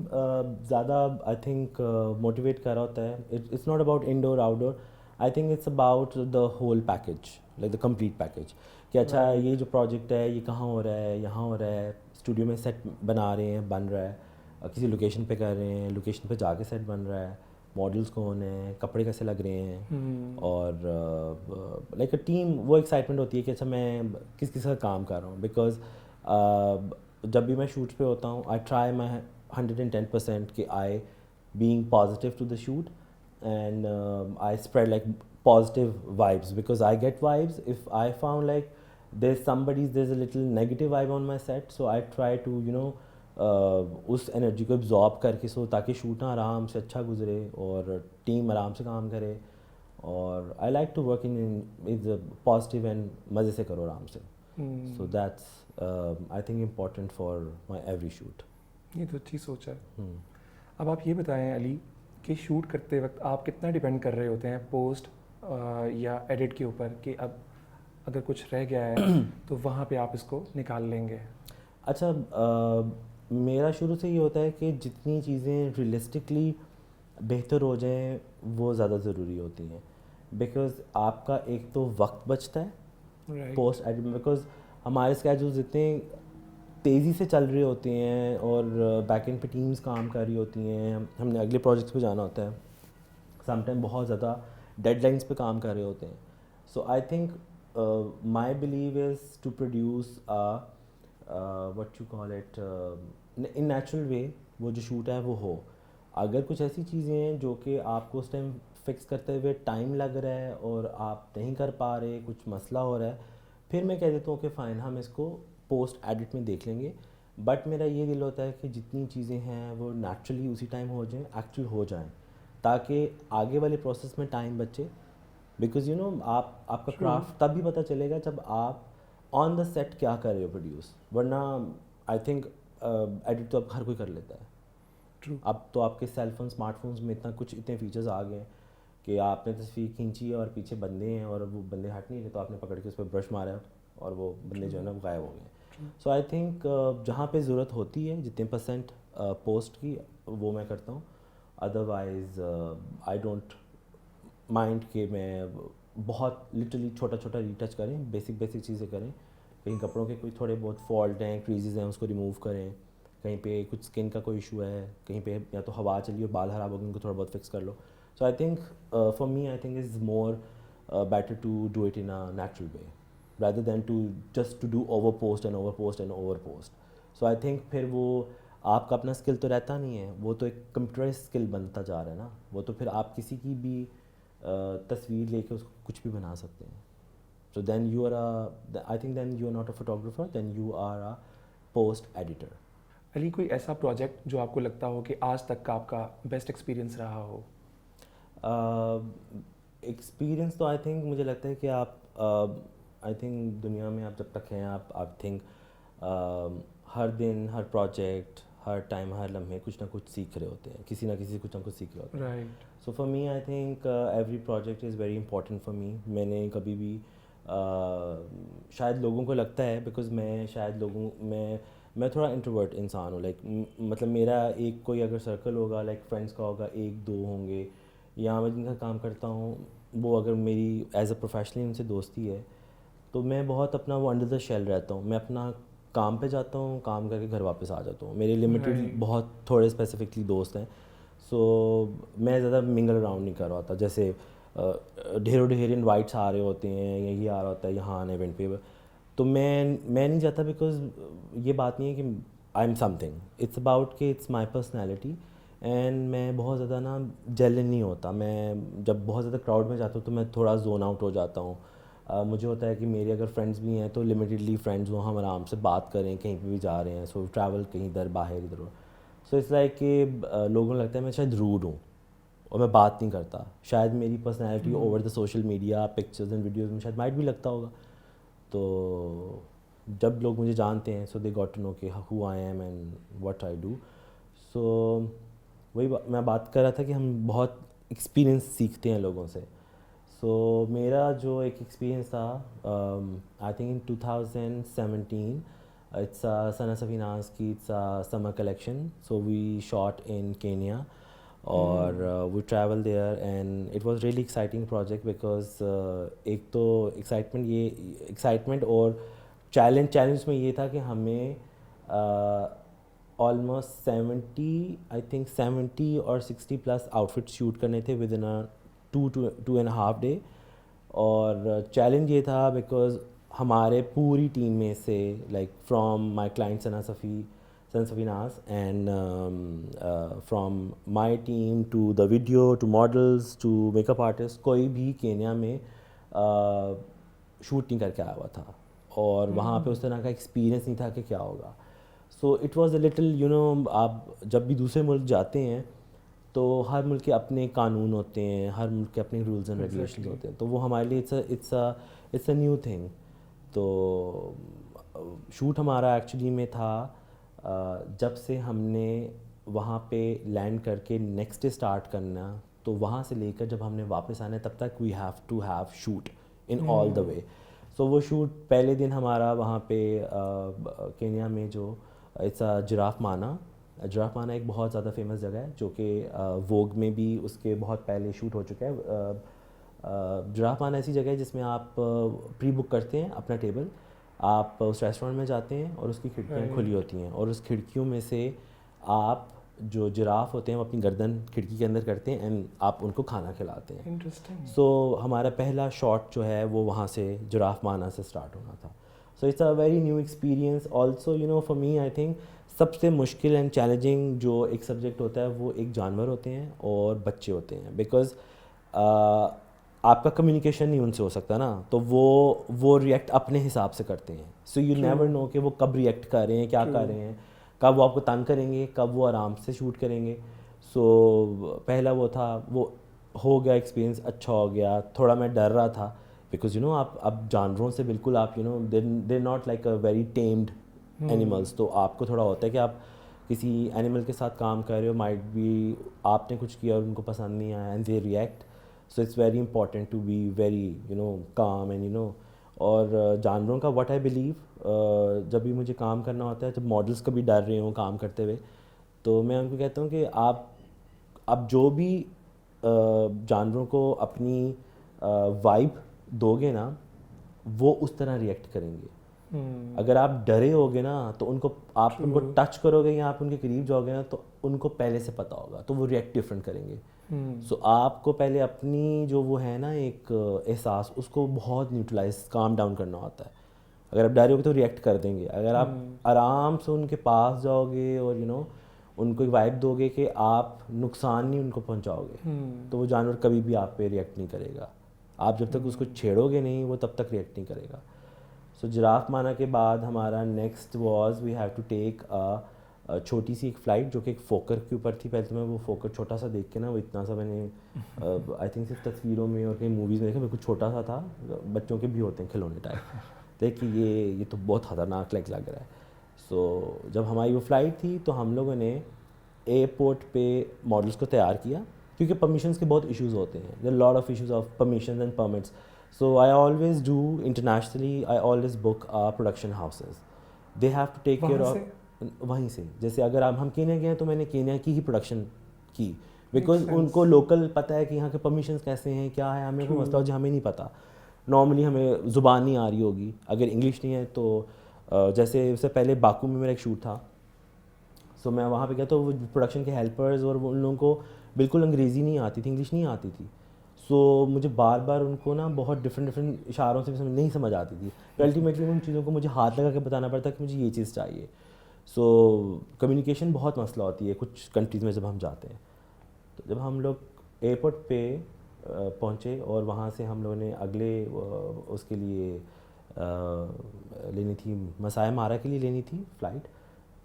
زیادہ آئی تھنک موٹیویٹ کر رہا ہوتا ہے. It's not about indoor outdoor, I think it's about the whole package, like the complete package, کہ اچھا یہ جو پروجیکٹ ہے یہ کہاں ہو رہا ہے, یہاں ہو رہا ہے, اسٹوڈیو میں سیٹ بنا رہے ہیں, بن رہا ہے, کسی لوکیشن پہ کر رہے ہیں, لوکیشن پہ جا کے سیٹ بن رہا ہے, ماڈلس کون ہیں, کپڑے کیسے لگ رہے ہیں, اور لائک اے ٹیم, وہ ایکسائٹمنٹ ہوتی ہے کہ اچھا میں کس کس کا کام کر رہا ہوں. بیکاز جب بھی میں شوٹس پہ ہوتا ہوں, آئی ٹرائی مائی 110% کہ I being positive to the shoot, and I spread like positive vibes, because I get vibes. If I found like there's a little negative vibe on my set, so I try to اس energy کو absorb کر کے, سو تاکہ shoot نہ آرام سے اچھا گزرے اور ٹیم آرام سے کام کرے, اور I like to work in positive and مزے سے کرو آرام سے. So that's I think important for my every shoot. یہ تو اچھی سوچ ہے. اب آپ یہ بتائیں علی کہ شوٹ کرتے وقت آپ کتنا ڈیپینڈ کر رہے ہوتے ہیں پوسٹ یا ایڈٹ کے اوپر, کہ اب اگر کچھ رہ گیا ہے تو وہاں پہ آپ اس کو نکال لیں گے؟ اچھا, میرا شروع سے یہ ہوتا ہے کہ جتنی چیزیں ریئلسٹکلی بہتر ہو جائیں وہ زیادہ ضروری ہوتی ہیں, بیکاز آپ کا ایک تو وقت بچتا ہے پوسٹ ایڈٹ میں, بیکاز ہمارے اسکیجولز اتنے تیزی سے چل رہے ہوتے ہیں, اور بیک اینڈ پہ ٹیمز کام کر رہی ہوتی ہیں, ہم نے اگلے پروجیکٹس پہ جانا ہوتا ہے, سم ٹائم بہت زیادہ ڈیڈ لائنس پہ کام کر رہے ہوتے ہیں. So I think my believe is to produce what you call it in natural way. وہ جو شوٹ ہے وہ ہو, اگر کچھ ایسی چیزیں ہیں جو کہ آپ کو اس ٹائم فکس کرتے ہوئے ٹائم لگ رہا ہے اور آپ نہیں کر پا رہے, کچھ مسئلہ ہو رہا ہے, پھر میں کہہ دیتا ہوں کہ فائن ہم اس کو پوسٹ ایڈٹ میں دیکھ لیں گے. بٹ میرا یہ دل ہوتا ہے کہ جتنی چیزیں ہیں وہ نیچرلی اسی ٹائم ہو جائیں, ایکچوئل ہو جائیں, تاکہ آگے والے پروسیس میں ٹائم بچے. بیکاز آپ کا کرافٹ تب بھی پتہ چلے گا جب آپ آن دا سیٹ کیا کر رہے ہو پروڈیوس, ورنہ آئی تھنک ایڈٹ تو اب ہر کوئی کر لیتا ہے. اب تو آپ کے سیل فون, اسمارٹ فونس میں اتنے فیچرز آ گئے ہیں کہ آپ نے تصویر کھینچی ہے اور پیچھے بندے ہیں اور وہ بندے ہٹ نہیں رہے, تو آپ نے پکڑ کے اس پہ برش مارا اور وہ بندے جو ہے نا وہ غائب ہو گئے. سو آئی تھنک جہاں پہ ضرورت ہوتی ہے جتنے پرسینٹ پوسٹ کی وہ میں کرتا ہوں, ادروائز آئی ڈونٹ مائنڈ کہ میں بہت لٹرلی چھوٹا چھوٹا ریٹچ کریں, بیسک چیزیں کریں, کہیں کپڑوں کے کوئی تھوڑے بہت فالٹ ہیں, کریزز ہیں, اس کو ریموو کریں, کہیں پہ کچھ اسکن کا کوئی ایشو ہے, کہیں پہ یا تو ہوا چلی اور بال خراب ہو گئے, ان کو تھوڑا بہت فکس کر لو. So I think for me I think is more better to do it in a natural way rather than just to do over post. So I think پھر وہ آپ کا اپنا اسکل تو رہتا نہیں ہے, وہ تو ایک کمپیوٹرائز اسکل بنتا جا رہا ہے نا, وہ تو پھر آپ کسی کی بھی تصویر لے کے اس کو کچھ بھی بنا سکتے ہیں. So then you are I think then you are not a photographer, then you are a post editor. علی, کوئی ایسا پروجیکٹ جو آپ کو لگتا ہو کہ آج تک کا آپ کا بیسٹ ایکسپیرینس رہا ہو؟ ایکسپیرینس تو آئی تھنک مجھے لگتا ہے کہ آپ آئی تھنک دنیا میں آپ جب تک ہیں آپ تھنک ہر دن, ہر پروجیکٹ, ہر ٹائم, ہر لمحے کچھ نہ کچھ سیکھ رہے ہوتے ہیں, کسی نہ کسی کچھ نہ کچھ سیکھ رہے ہوتے ہیں. Right. So for me I think every project is very important for me. میں نے کبھی بھی شاید لوگوں کو لگتا ہے بیکاز میں تھوڑا انٹروورٹ انسان ہوں, لائک مطلب میرا ایک کوئی اگر سرکل ہوگا, لائک فرینڈس کا ہوگا, 1-2 ہوں گے, یا میں جن کا کام کرتا ہوں وہ اگر میری ایز اے پروفیشنلی ان سے دوستی ہے تو میں بہت اپنا وہ انڈر دا شیل رہتا ہوں. میں اپنا کام پہ جاتا ہوں, کام کر کے گھر واپس آ جاتا ہوں. میرے لمیٹڈ بہت تھوڑے اسپیسیفکلی دوست ہیں, سو میں زیادہ منگل اراؤنڈ نہیں کر رہا ہوتا. جیسے ڈھیر انوائٹس آ رہے ہوتے ہیں یا یہ آ رہا ہوتا ہے یہاں آنے ایونٹ پہ, تو میں نہیں جاتا, بیکاز یہ بات نہیں ہے کہ I am something, it's about کہ اٹس مائی پرسنالٹی. اینڈ میں بہت زیادہ نا جیلن نہیں ہوتا. میں جب بہت زیادہ کراؤڈ میں جاتا ہوں تو میں تھوڑا زون آؤٹ ہو جاتا ہوں, مجھے ہوتا ہے کہ میرے اگر فرینڈس بھی ہیں تو لمیٹیڈلی فرینڈس ہوں, ہم آرام سے بات کریں, کہیں پہ بھی جا رہے ہیں, سو ٹریول کہیں ادھر باہر ادھر ہو. سو اٹس لائک کہ لوگوں کو لگتا ہے میں شاید روڈ ہوں اور میں بات نہیں کرتا. شاید میری personality over the social media pictures and videos میں شاید مائٹ بھی لگتا ہوگا. تو جب لوگ مجھے جانتے ہیں, سو دے گاٹ ٹو نو کہ who I am and what I do. So وہی میں بات کر رہا تھا کہ ہم بہت ایکسپیرئنس سیکھتے ہیں لوگوں سے. سو میرا جو ایک ایکسپیرئنس تھا, آئی think in 2017, it's Sana Safinaz کی it's summer collection. So we shot in Kenya اور we travel there and it was really exciting project because ایک تو ایکسائٹمنٹ اور چیلنج میں یہ تھا کہ ہمیں آلموسٹ 70 اور 60 پلس آؤٹ فٹ شوٹ کرنے تھے ود ان 2.5 day. اور چیلنج یہ تھا بیکاز ہمارے پوری ٹیم میں سے like from my client Sana Safinaz and from my team to the video to models to makeup artist, کوئی بھی کینیا میں شوٹ نہیں کر کے آیا ہوا تھا اور وہاں پہ اس طرح کا ایکسپیرئنس نہیں تھا کہ کیا ہوگا. سو اٹ واز اے لٹل آپ جب بھی دوسرے ملک جاتے ہیں تو ہر ملک کے اپنے قانون ہوتے ہیں, ہر ملک کے اپنے رولز اینڈ ریگولیشنز ہوتے ہیں, تو وہ ہمارے لیے اٹس اے نیو تھنگ. تو شوٹ ہمارا ایکچولی میں تھا جب سے ہم نے وہاں پہ لینڈ کر کے نیکسٹ ڈے اسٹارٹ کرنا, تو وہاں سے لے کر جب ہم نے واپس آنا ہے تب تک we have to have shoot in all the way. So وہ شوٹ پہلے دن ہمارا وہاں پہ کینیا میں جو اٹس جراف مانا ایک بہت زیادہ فیمس جگہ ہے جو کہ ووگ میں بھی اس کے بہت پہلے شوٹ ہو چکا ہے. جراف مانا ایسی جگہ ہے جس میں آپ پری بک کرتے ہیں اپنا ٹیبل, آپ اس ریسٹورینٹ میں جاتے ہیں اور اس کی کھڑکیاں کھلی ہوتی ہیں اور اس کھڑکیوں میں سے آپ جو جراف ہوتے ہیں وہ اپنی گردن کھڑکی کے اندر کرتے ہیں اینڈ آپ ان کو کھانا کھلاتے ہیں. سو ہمارا پہلا شاٹ جو ہے وہ وہاں سے جراف مانا سے اسٹارٹ ہونا تھا. So it's a very new experience also for me. I think سب سے مشکل اینڈ چیلنجنگ جو ایک سبجیکٹ ہوتا ہے وہ ایک جانور ہوتے ہیں اور بچے ہوتے ہیں, بیکاز آپ کا کمیونیکیشن نہیں ان سے ہو سکتا نا, تو وہ ریئیکٹ اپنے حساب سے کرتے ہیں. سو یو نیور نو کہ وہ کب ریئیکٹ کر رہے ہیں, کیا کر رہے ہیں, کب وہ آپ کو تنگ کریں گے, کب وہ آرام سے شوٹ کریں گے. سو پہلا وہ تھا, وہ ہو گیا ایکسپیرئنس, اچھا ہو گیا. تھوڑا میں ڈر رہا تھا بیکاز آپ اب جانوروں سے بالکل آپ they not like a very tamed animals, تو آپ کو تھوڑا ہوتا ہے کہ آپ کسی اینیمل کے ساتھ کام کر رہے ہو, مائٹ بھی آپ نے کچھ کیا اور ان کو پسند نہیں آیا and they react. So it's very important to be very calm and اور جانوروں کا واٹ آئی بلیو جب بھی مجھے کام کرنا ہوتا ہے, جب ماڈلس کبھی ڈر رہے ہوں کام کرتے ہوئے, تو میں ان کو کہتا ہوں کہ آپ جو بھی جانوروں کو اپنی وائب دو گے نا وہ اس طرح ریئیکٹ کریں گے. اگر آپ ڈرے ہوگے نا تو ان کو ٹچ کرو گے یا آپ ان کے قریب جاؤ گے نا تو ان کو پہلے سے پتہ ہوگا, تو وہ ریئیکٹ ڈفرینٹ کریں گے. سو آپ کو پہلے اپنی جو وہ ہے نا ایک احساس, اس کو بہت نیوٹرلائز کام ڈاؤن کرنا ہوتا ہے. اگر آپ ڈرے ہوگے تو ریئیکٹ کر دیں گے, اگر آپ آرام سے ان کے پاس جاؤ گے اور ان کو ایک وائب دو گے کہ آپ نقصان نہیں ان کو پہنچاؤ گے, تو وہ جانور کبھی بھی آپ پہ ریئیکٹ نہیں کرے گا. آپ جب تک اس کو چھیڑو گے نہیں وہ تب تک ریئیکٹ نہیں کرے گا. سو جراف مانا کے بعد ہمارا next was we have to take چھوٹی سی ایک فلائٹ جو کہ ایک فوکر کے اوپر تھی. پہلے تو میں وہ فوکر چھوٹا سا دیکھ کے نا, وہ اتنا سا میں نے آئی تھنک صرف تصویروں میں اور کہیں موویز میں دیکھا, بالکل چھوٹا سا تھا, بچوں کے بھی ہوتے ہیں کھلونے ٹائپ, دیکھ کہ یہ تو بہت خطرناک لگ رہا ہے. سو جب ہماری وہ فلائٹ تھی تو ہم لوگوں نے ایئرپورٹ پہ ماڈلس کو تیار کیا, کیونکہ پرمیشنس کے بہت ایشوز ہوتے ہیں, there lot of issues of permissions and permits. So I always do internationally, I always book production houses, they have to take care of وہیں سے. جیسے اگر ہم کینیا گئے ہیں تو میں نے کینیا کی ہی پروڈکشن کی, بیکاز ان کو لوکل پتہ ہے کہ یہاں کے پرمیشنس کیسے ہیں, کیا ہے. ہمیں کوئی مسئلہ ہو جائے ہمیں نہیں پتہ, نارملی ہمیں زبان نہیں آ رہی ہوگی, اگر انگلش نہیں ہے تو جیسے اس سے پہلے باکو میں میرا ایک شوٹ تھا. سو میں وہاں پہ گیا تو وہ پروڈکشن کے ہیلپرز اور ان لوگوں کو بالکل انگریزی نہیں آتی تھی, انگلش نہیں آتی تھی. سو مجھے بار بار ان کو نا بہت ڈفرینٹ اشاروں سے نہیں سمجھ آتی تھی. الٹیمیٹلی ان چیزوں کو مجھے ہاتھ لگا کے بتانا پڑتا کہ مجھے یہ چیز چاہیے. سو کمیونیکیشن بہت مسئلہ ہوتی ہے کچھ کنٹریز میں جب ہم جاتے ہیں. تو جب ہم لوگ ایئرپورٹ پہ پہنچے اور وہاں سے ہم لوگوں نے اگلے اس کے لیے لینی تھی مسائے مارا کے لیے لینی تھی فلائٹ.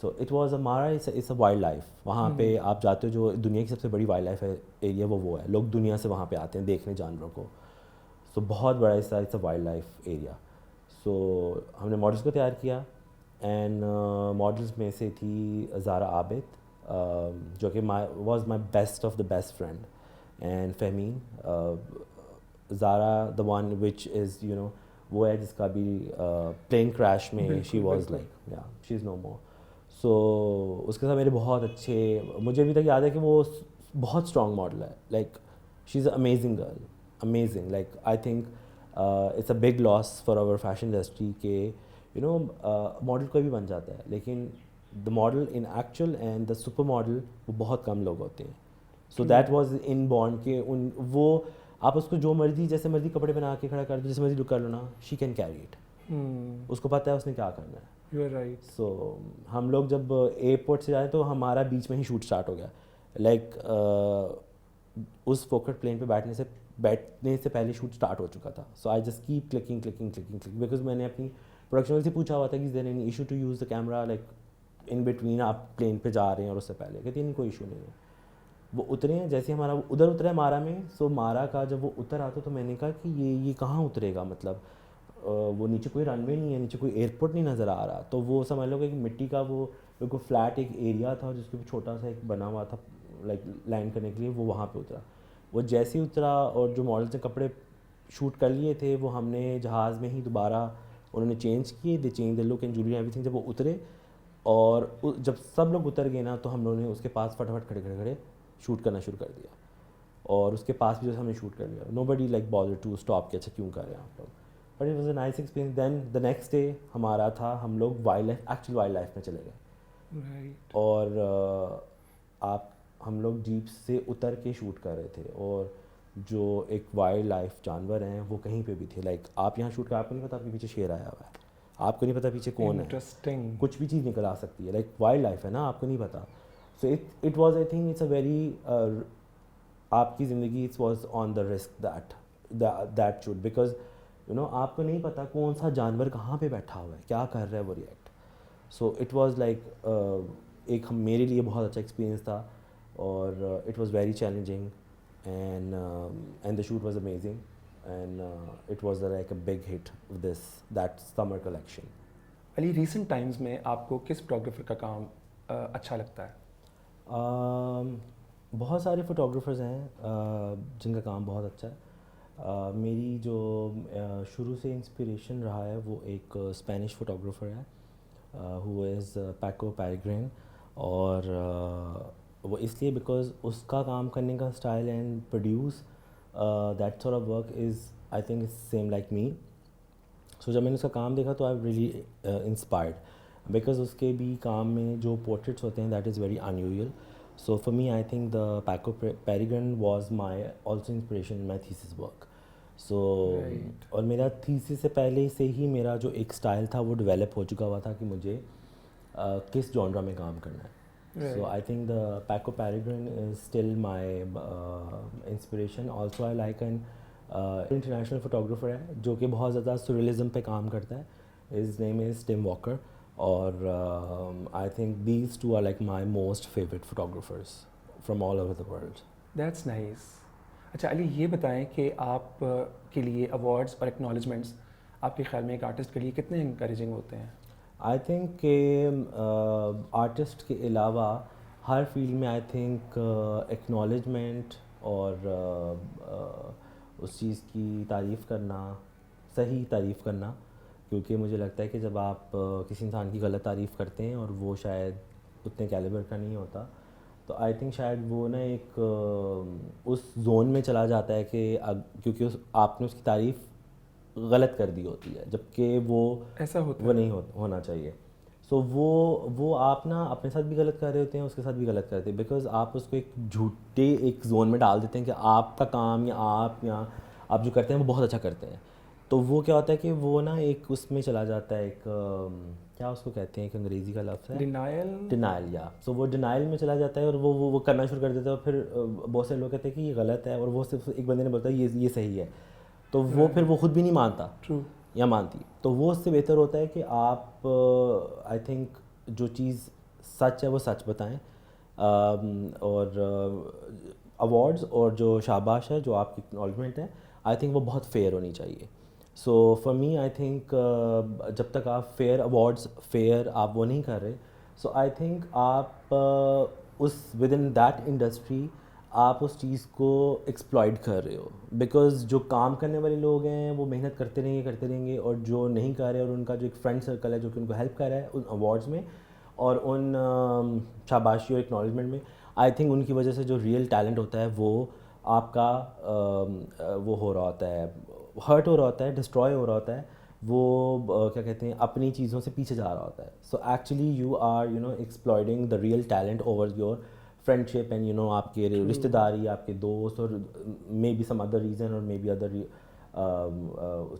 تو اٹ واز اے مارا اٹس اے وائلڈ لائف. وہاں پہ آپ جاتے ہو جو دنیا کی سب سے بڑی وائلڈ لائف ایریا وہ ہے. لوگ دنیا سے وہاں پہ آتے ہیں دیکھنے جانوروں کو. سو بہت بڑا it's a wildlife area. So ہم نے ماڈلس کو تیار کیا اینڈ ماڈلس میں سے تھی زارا عابد جو کہ was my best of the best friend, and Fahmeen. Zara the one which is you know وہ ہے جس کا بھی پلین کریش میں شی واز لائک یا شی از نو مور. سو اس کے ساتھ میرے بہت اچھے, مجھے ابھی تک یاد ہے کہ وہ بہت اسٹرانگ ماڈل ہے. Like she is a amazing girl, amazing. Like I think it's a big loss for our fashion industry کہ یو نو ماڈل کوئی بھی بن جاتا ہے لیکن the model in actual and the supermodel وہ بہت کم لوگ ہوتے ہیں. So that was inborn کہ وہ آپ اس کو جو مرضی جیسے مرضی کپڑے بنا کے کھڑا کر دو, جیسے مرضی لک کر لو نا, شی کین کیری اٹ. اس کو پتہ ہے اس نے کیا کرنا ہے. You are right. سو ہم لوگ جب ایئرپورٹ سے جائیں تو ہمارا بیچ میں ہی شوٹ اسٹارٹ ہو گیا. لائک اس فوکٹ پلین پہ بیٹھنے سے پہلے شوٹ اسٹارٹ ہو چکا تھا. So I just keep clicking because میں نے اپنی پروڈکشن والے سے پوچھا ہوا تھا کہ there any issue to use the camera like in between آپ پلین پہ جا رہے ہیں اور اس سے پہلے. کہتے ہیں کوئی ایشو نہیں ہے. وہ اترے ہیں جیسے ہمارا ادھر اترا ہے مارا میں. سو مارا کا جب وہ اتر آتا تو میں نے کہا کہ یہ کہاں اترے گا, مطلب وہ نیچے کوئی رن وے نہیں ہے, نیچے کوئی ایئرپورٹ نہیں نظر آ رہا. تو وہ سمجھ لو کہ مٹی کا وہ بالکل فلیٹ ایک ایریا تھا جس کے چھوٹا سا ایک بنا ہوا تھا لائک لینڈ کرنے کے لیے. وہ وہاں پہ اترا. وہ جیسے ہی اترا اور جو ماڈلس نے کپڑے شوٹ کر لیے تھے وہ ہم نے جہاز میں ہی دوبارہ انہوں نے چینج کیے. They change the look and jolly everything. جب وہ اترے اور جب سب لوگ اتر گئے نا تو ہم لوگوں نے اس کے پاس فٹافٹ کھڑے شوٹ کرنا شروع کر دیا. اور اس کے پاس بھی جو ہم نے شوٹ کر لیا. Nobody like bother to stop کہ اچھا کیوں کر رہے ہیں آپ لوگ. But it was a nice experience. Then the next day ہمارا تھا, ہم لوگ ایکچوئل وائلڈ لائف میں چلے گئے. اور ہم لوگ جیپ سے اتر کے شوٹ کر رہے تھے اور جو ایک وائلڈ لائف جانور ہیں وہ کہیں پہ بھی تھے. لائک آپ یہاں شوٹ کر, آپ کو نہیں پتا آپ کے پیچھے شیر آیا ہوا ہے, آپ کو نہیں پتا پیچھے کون ہے, کچھ بھی چیز نکل آ سکتی ہے. لائک وائلڈ لائف ہے نا, آپ کو نہیں پتا. So it was I think it's a very آپ کی زندگی it's was on the risk that shoot because you know آپ کو نہیں پتا کون سا جانور کہاں پہ بیٹھا ہوا ہے, کیا کر رہا ہے وہ react. So it was like ایک میرے لیے بہت اچھا ایکسپیرینس تھا اور it was very challenging and the shoot was amazing and it was like a big hit that summer collection. Ali recent times میں آپ کو کس فوٹوگرافر کا کام اچھا لگتا ہے؟ بہت سارے فوٹوگرافرز ہیں جن کا کام بہت اچھا ہے. میری جو شروع سے انسپریشن رہا ہے وہ ایک اسپینش فوٹوگرافر ہے ہو از پیکو پیریگرین. اور وہ اس لیے بیکاز اس کا کام کرنے کا style and produce that sort of work is I think is same like me. So جب میں نے اس کا کام دیکھا تو آئی ریئلی انسپائرڈ بیکاز اس کے بھی کام میں جو پورٹریٹس ہوتے ہیں that is very unusual. So for me I think the Paco Peregrin was my also inspiration in my thesis work. So اور میرا تھیسس سے پہلے سے ہی میرا جو ایک اسٹائل تھا وہ ڈیولپ ہو چکا ہوا تھا کہ مجھے کس جانرا میں کام کرنا ہے. So I think the Paco Peregrin is still my inspiration. Also I like an international photographer ہے جو کہ بہت زیادہ سوریلزم پہ کام کرتا ہے. His name is Tim Walker. اور I think these two are like my most favourite photographers from all over the world. That's nice. اچھا علی یہ بتائیں کہ آپ کے لیے ایوارڈس اور ایکنالجمنٹس آپ کے خیال میں ایک آرٹسٹ کے لیے کتنے انکریجنگ ہوتے ہیں؟ آئی تھنک کہ آرٹسٹ کے علاوہ ہر فیلڈ میں آئی تھنک ایکنالجمنٹ اور اس چیز کی تعریف کرنا, صحیح تعریف کرنا, کیونکہ مجھے لگتا ہے کہ جب آپ کسی انسان کی غلط تعریف کرتے ہیں اور وہ شاید اتنے کیلیبر کا نہیں ہوتا تو آئی تھنک شاید وہ نا ایک اس زون میں چلا جاتا ہے کہ کیونکہ آپ نے اس کی تعریف غلط کر دی ہوتی ہے جبکہ وہ ایسا ہوتا وہ نہیں ہونا چاہیے. سو وہ آپ نا اپنے ساتھ بھی غلط کر رہے ہوتے ہیں, اس کے ساتھ بھی غلط کرتے ہیں بیکاز آپ اس کو ایک جھوٹے ایک زون میں ڈال دیتے ہیں کہ آپ کا کام یا آپ جو کرتے ہیں وہ بہت اچھا کرتے ہیں. تو وہ کیا ہوتا ہے کہ وہ نا ایک اس میں چلا جاتا ہے، ایک کیا اس کو کہتے ہیں، ایک انگریزی کا لفظ ہے ڈینائل، یا سو وہ ڈینائل میں چلا جاتا ہے اور وہ کرنا شروع کر دیتا ہے، اور پھر بہت سے لوگ کہتے ہیں کہ یہ غلط ہے، اور وہ صرف ایک بندے نے بولتا ہے یہ صحیح ہے، تو وہ پھر وہ خود بھی نہیں مانتا یا مانتی. تو وہ اس سے بہتر ہوتا ہے کہ آپ آئی تھنک جو چیز سچ ہے وہ سچ بتائیں، اور ایوارڈز اور جو شاباش ہے جو آپ کی اکنالجمنٹ ہے آئی تھنک وہ بہت فیئر ہونی چاہیے. سو فار می آئی تھنک جب تک آپ فیئر ایوارڈز فیئر آپ وہ نہیں کر رہے، سو آئی تھنک آپ اس ود ان دیٹ انڈسٹری آپ اس چیز کو ایکسپلائٹ کر رہے ہو، بیکاز جو کام کرنے والے لوگ ہیں وہ محنت کرتے رہیں گے، اور جو نہیں کر رہے اور ان کا جو ایک فرینڈ سرکل ہے جو کہ ان کو ہیلپ کر رہا ہے ان ایوارڈز میں اور ان شاباشی اور اکنالجمنٹ میں، آئی تھنک ان کی وجہ سے جو ریئل ٹیلنٹ ہوتا ہے وہ آپ کا وہ ہو رہا ہوتا ہے، ہرٹ ہو رہا ہوتا ہے، ڈسٹرائے ہو رہا ہوتا ہے، وہ کیا کہتے ہیں اپنی چیزوں سے پیچھے جا رہا ہوتا ہے. So actually you are exploiting the real talent over your friendship and آپ کے رشتہ داری، آپ کے دوست، اور may be some other reason اور مے بی ادر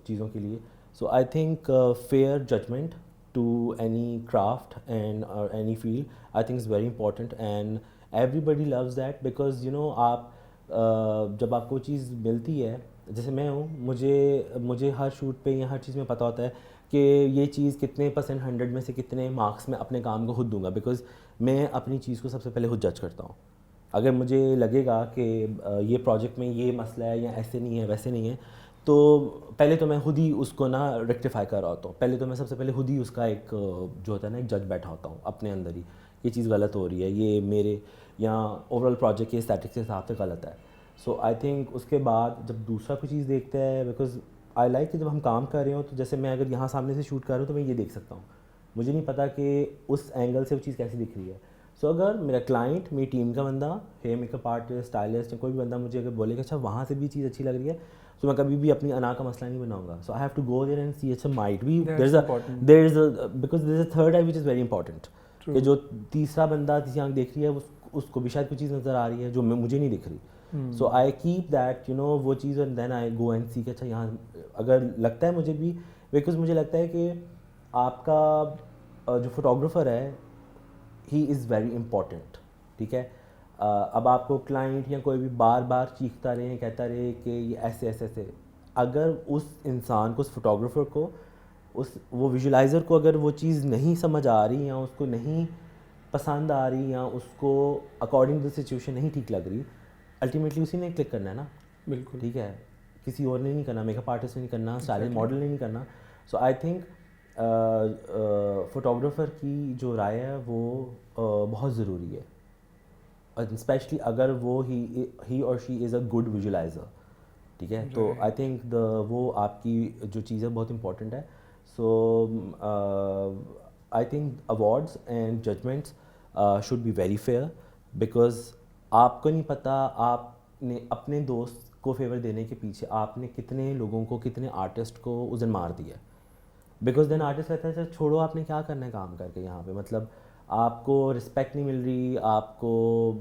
چیزوں کے لیے. So I think fair judgement to any craft and any field I think is very important, and everybody loves that, because آپ جب آپ کو چیز ملتی ہے، جیسے میں ہوں، مجھے ہر شوٹ پہ یا ہر چیز میں پتہ ہوتا ہے کہ یہ چیز کتنے % 100 میں سے کتنے مارکس میں اپنے کام کو خود دوں گا، بیکاز میں اپنی چیز کو سب سے پہلے خود جج کرتا ہوں. اگر مجھے لگے گا کہ یہ پروجیکٹ میں یہ مسئلہ ہے یا ایسے نہیں ہے ویسے نہیں ہے، تو پہلے تو میں خود ہی اس کو نا ریکٹیفائی کر رہا ہوتا ہوں. پہلے تو میں سب سے پہلے خود ہی اس کا ایک جو ہوتا ہے نا ایک جج بیٹھا ہوتا ہوں اپنے اندر ہی، یہ چیز غلط ہو رہی ہے، یہ میرے یا اوور آل پروجیکٹ کے اسٹیٹکس کے حساب سے غلط ہے. سو آئی تھنک اس کے بعد جب دوسرا کوئی چیز دیکھتا ہے، بیکاز آئی لائک کہ جب ہم کام کر رہے ہوں تو جیسے میں اگر یہاں سامنے سے شوٹ کر رہا ہوں تو میں یہ دیکھ سکتا ہوں، مجھے نہیں پتہ کہ اس اینگل سے وہ چیز کیسی دکھ رہی ہے. سو اگر میرا کلائنٹ، میری ٹیم کا بندہ، hair makeup artist, stylist, کوئی بھی بندہ مجھے اگر بولے کہ اچھا وہاں سے بھی چیز اچھی لگ رہی ہے، تو میں کبھی بھی اپنی انا کا مسئلہ نہیں بناؤں گا. So I have to go there and see اچھا might be there is because there is a third eye which is very important, کہ جو تیسرا بندہ تیسری آنکھ دیکھ رہی ہے اس کو بھی شاید کوئی چیز نظر آ رہی ہے جو مجھے نہیں دکھ رہی. سو آئی کیپ دیٹ وہ چیز، and then I go and سی کہ اچھا یہاں اگر لگتا ہے مجھے بھی، بیکاز مجھے لگتا ہے کہ آپ کا جو فوٹوگرافر ہے ہی از ویری امپورٹنٹ. ٹھیک ہے، اب آپ کو کلائنٹ یا کوئی بھی بار بار چیختا رہے کہتا رہے کہ یہ ایسے ایسے ایسے، اگر اس انسان کو، اس فوٹوگرافر کو، وہ ویژولائزر کو اگر وہ چیز نہیں سمجھ آ رہی یا اس کو نہیں پسند آ رہی یا اس کو اکارڈنگ ٹو سچویشن نہیں ٹھیک لگ رہی، الٹیمیٹلی اسی نے کلک کرنا ہے نا. بالکل ٹھیک ہے، کسی اور نے نہیں کرنا، میک اپ آرٹسٹ نے نہیں کرنا، اسٹائلنگ ماڈل نے نہیں کرنا. سو آئی تھنک فوٹوگرافر کی جو رائے ہے وہ بہت ضروری ہے، اسپیشلی اگر وہ ہی اور شی از اے گڈ ویژولائزر. ٹھیک ہے، تو آئی تھنک وہ آپ کی جو چیز ہے بہت امپورٹنٹ ہے. So I think awards and judgements should be very fair, because آپ کو نہیں پتہ آپ نے اپنے دوست کو فیور دینے کے پیچھے آپ نے کتنے لوگوں کو، کتنے آرٹسٹ کو اس دن مار دیا ہے. بیکاز دین آرٹسٹ کہتا ہے سر چھوڑو، آپ نے کیا کرنا ہے کام کر کے یہاں پہ، مطلب آپ کو رسپیکٹ نہیں مل رہی، آپ کو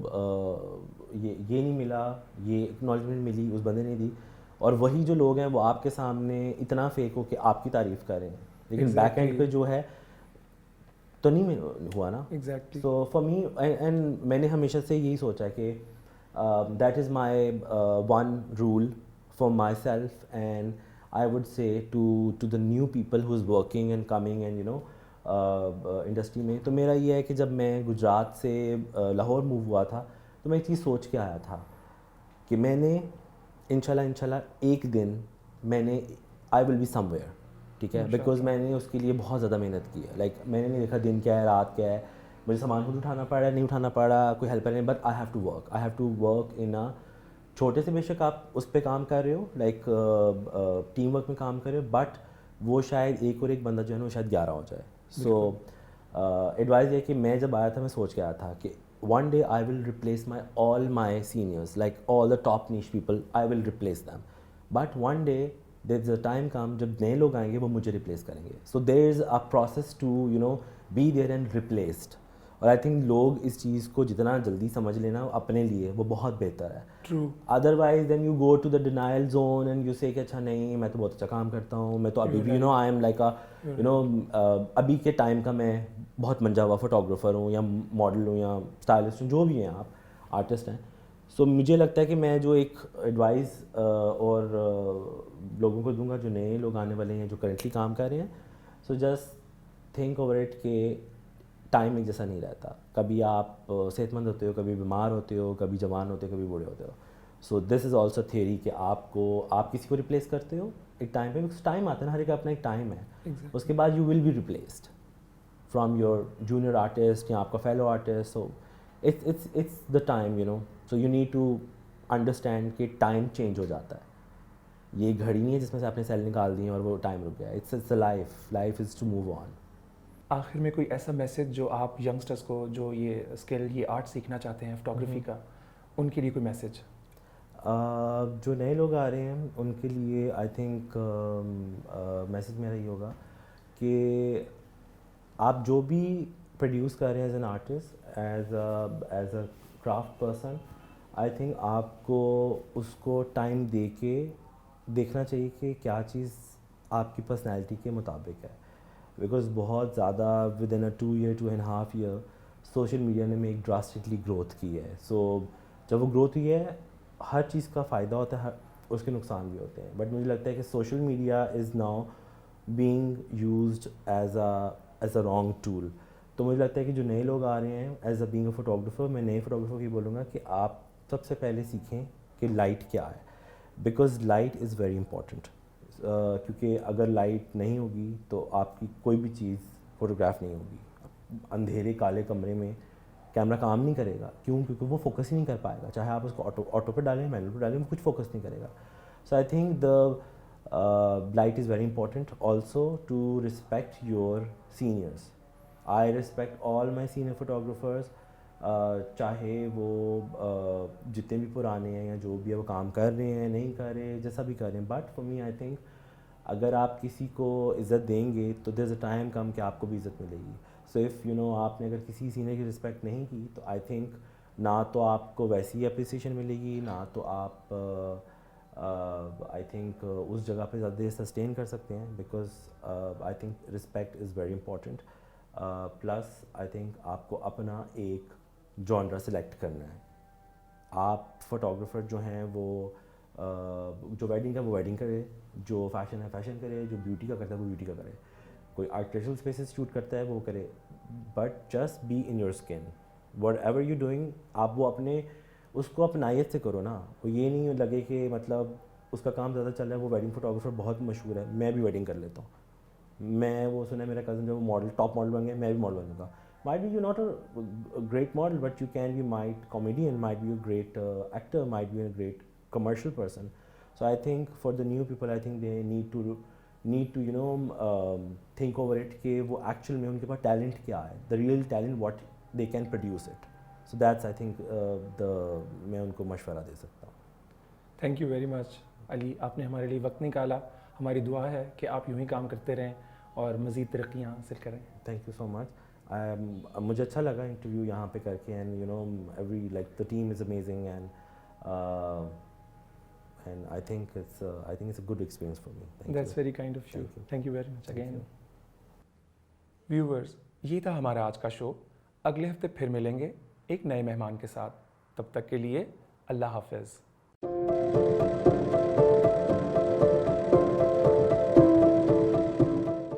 یہ نہیں ملا، یہ اکنالجمنٹ ملی اس بندے نے دی، اور وہی جو لوگ ہیں وہ آپ کے سامنے اتنا فیک ہو کہ آپ کی تعریف کریں، لیکن بیک اینڈ پہ جو ہے تو نہیں ہوا نا. سو فار می، اینڈ میں نے ہمیشہ سے یہی سوچا کہ that is my one rule for myself, and I would say to the new people who is working and coming and industry میں. تو میرا یہ ہے کہ جب میں گجرات سے لاہور موو ہوا تھا تو میں ایک چیز سوچ کے آیا تھا کہ میں نے انشاءاللہ ایک دن میں نے آئی ول بی سم ویئر. ٹھیک ہے، بیکاز میں نے اس کے لیے بہت زیادہ محنت کی ہے. لائک میں نے نہیں دیکھا دن کیا ہے رات کیا ہے، مجھے سامان خود اٹھانا پڑ رہا ہے، نہیں اٹھانا پڑ رہا، کوئی ہیلپر نہیں، but I have to work in چھوٹے سے، بے شک آپ اس پہ کام کر رہے ہو، لائک ٹیم ورک میں کام کر رہے ہو، بٹ وہ شاید ایک اور ایک بندہ جو ہے نا وہ شاید 11 ہو جائے. سو ایڈوائز یہ کہ میں جب آیا تھا میں سوچ کے آیا تھا کہ one day I will replace all my seniors, like all the top niche people, I will replace them. But one day there's a time come جب نئے لوگ آئیں گے وہ مجھے replace کریں گے. So there is a process to be there and replaced. اور آئی تھنک لوگ اس چیز کو جتنا جلدی سمجھ لینا اپنے لیے وہ بہت بہتر ہے. True. Otherwise then you go to the denial zone and you say کہ اچھا نہیں میں تو بہت اچھا کام کرتا ہوں, میں تو ابھی بھی آئی ایم لائک ابھی کے ٹائم کا میں بہت منجا ہوا فوٹوگرافر ہوں یا ماڈل ہوں یا اسٹائلسٹ ہوں, جو بھی ہیں آپ آرٹسٹ ہیں. سو مجھے لگتا ہے کہ میں جو ایک ایڈوائز اور لوگوں کو دوں گا جو نئے لوگ آنے والے ہیں جو کرنٹلی کام کر رہے ہیں, so just think over it کہ ٹائم ایک جیسا نہیں رہتا. کبھی آپ صحت مند ہوتے ہو, کبھی بیمار ہوتے ہو, کبھی جوان ہوتے ہو, کبھی بوڑھے ہوتے ہو. سو دس از آلسو تھیوری کہ آپ کسی کو ریپلیس کرتے ہو ایک ٹائم پہ, بیکاز ٹائم آتا ہے نا, ہر ایک کا اپنا ایک ٹائم ہے. اس کے بعد you will be replaced from your junior artist یا آپ کا fellow artist. So it's the time so you need to understand کہ ٹائم چینج ہو جاتا ہے. یہ گھڑی نہیں ہے جس میں سے آپ نے سیل نکال دی ہیں اور وہ ٹائم رک گیا. It's life is to move on. آخر میں کوئی ایسا میسج جو آپ ینگسٹرس کو جو یہ اسکل یہ آرٹ سیکھنا چاہتے ہیں فوٹوگرافی کا, ان کے لیے کوئی میسج؟ جو نئے لوگ آ رہے ہیں ان کے لیے آئی تھنک میسج میرا یہ ہوگا کہ آپ جو بھی پروڈیوس کر رہے ہیں as an artist, as a craft person, I think آپ کو اس کو ٹائم دے کے دیکھنا چاہیے کہ کیا چیز آپ کی پرسنالٹی کے مطابق ہے. بیکاز بہت زیادہ with in a 2 year 2.5 year social media نے ایک ڈراسٹکلی گروتھ کی ہے. سو جب وہ گروتھ ہوئی ہے, ہر چیز کا فائدہ ہوتا ہے, اس کے نقصان بھی ہوتے ہیں. بٹ مجھے لگتا ہے کہ social media is now being used as a wrong tool. تو مجھے لگتا ہے کہ جو نئے لوگ آ رہے ہیں as a being a photographer, میں نئے فوٹوگرافر کی بولوں گا کہ آپ سب سے پہلے سیکھیں کہ لائٹ کیا ہے. Because light is very important. کیونکہ اگر لائٹ نہیں ہوگی تو آپ کی کوئی بھی چیز فوٹوگراف نہیں ہوگی. اندھیرے کالے کمرے میں کیمرہ کام نہیں کرے گا. کیوں؟ کیونکہ وہ فوکس ہی نہیں کر پائے گا. چاہے آپ اس کو آٹو پہ ڈالیں, مینول پہ ڈالیں, وہ کچھ فوکس نہیں کرے گا. So I think the light is very important. Also to respect your seniors. I respect all my senior photographers, چاہے وہ جتنے بھی پرانے ہیں یا جو بھی ہے وہ کام کر رہے ہیں نہیں کر رہے, جیسا بھی کر رہے ہیں. But for me I think اگر آپ کسی کو عزت دیں گے تو دیر از اے ٹائم کم کہ آپ کو بھی عزت ملے گی. سو اف آپ نے اگر کسی سینئر کی رسپیکٹ نہیں کی تو آئی تھنک نہ تو آپ کو ویسی اپریسیشن ملے گی, نہ تو آپ آئی تھنک اس جگہ پہ زیادہ دیر سسٹین کر سکتے ہیں. Because I think respect is very important. Plus I think آپ کو اپنا ایک جانرا سلیکٹ کرنا ہے. آپ فوٹوگرافر جو ہیں وہ جو ویڈنگ کا وہ ویڈنگ کرے, جو فیشن ہے فیشن کرے, جو بیوٹی کا کرتا ہے وہ بیوٹی کا کرے, کوئی آرٹیفیشل اسپیسز شوٹ کرتا ہے وہ کرے. But just be in your skin. Whatever you doing, آپ وہ اپنے اس کو اپنائیت سے کرو نا. وہ یہ نہیں لگے کہ مطلب اس کا کام زیادہ چل رہا ہے, وہ ویڈنگ فوٹوگرافر بہت مشہور ہے, میں بھی ویڈنگ کر لیتا ہوں. میں وہ سنا ہے میرا کزن جو ماڈل ٹاپ ماڈل بن گیا, میں بھی model Bannu God. might be you're not a great model, but you can be might comedian, might be a great actor, might be a great commercial person. So I think for the new people, I think they need to think over it کہ وہ actual میں ان کے پاس talent کیا ہے, the real talent, what they can produce it. So that's I think میں ان کو مشورہ دے سکتا ہوں. تھینک یو ویری مچ علی, آپ نے ہمارے لیے وقت نکالا. ہماری دعا ہے کہ آپ یوں ہی کام کرتے رہیں اور مزید ترقیاں حاصل کریں. Thank you so much. مجھے اچھا لگا انٹرویو یہاں پہ کر کے, and every like the team is amazing, and I think it's a good experience for me. That's very kind of you. Thank you very much again. Viewers, یہ تھا ہمارا آج کا شو. اگلے ہفتے پھر ملیں گے ایک نئے مہمان کے ساتھ. تب تک کے لیے اللہ حافظ.